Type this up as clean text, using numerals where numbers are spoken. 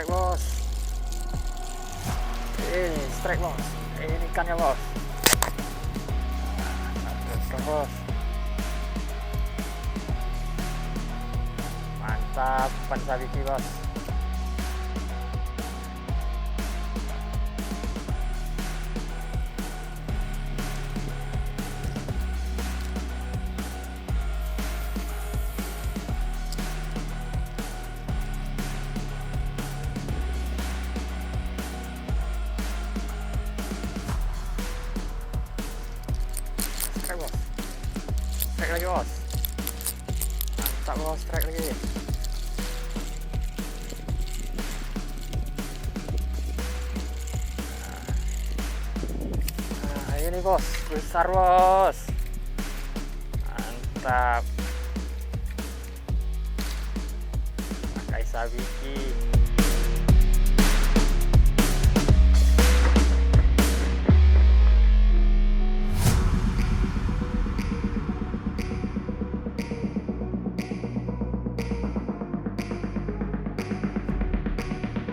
bos. Ini strike bos. Ini ikannya bos. Teruskan bos. Mantap umpan sabiki bos. Strike bos. Strike lagi bos. Mantap bos, strike lagi. Nah, ini bos, besar bos. Mantap. Pakai sabiki.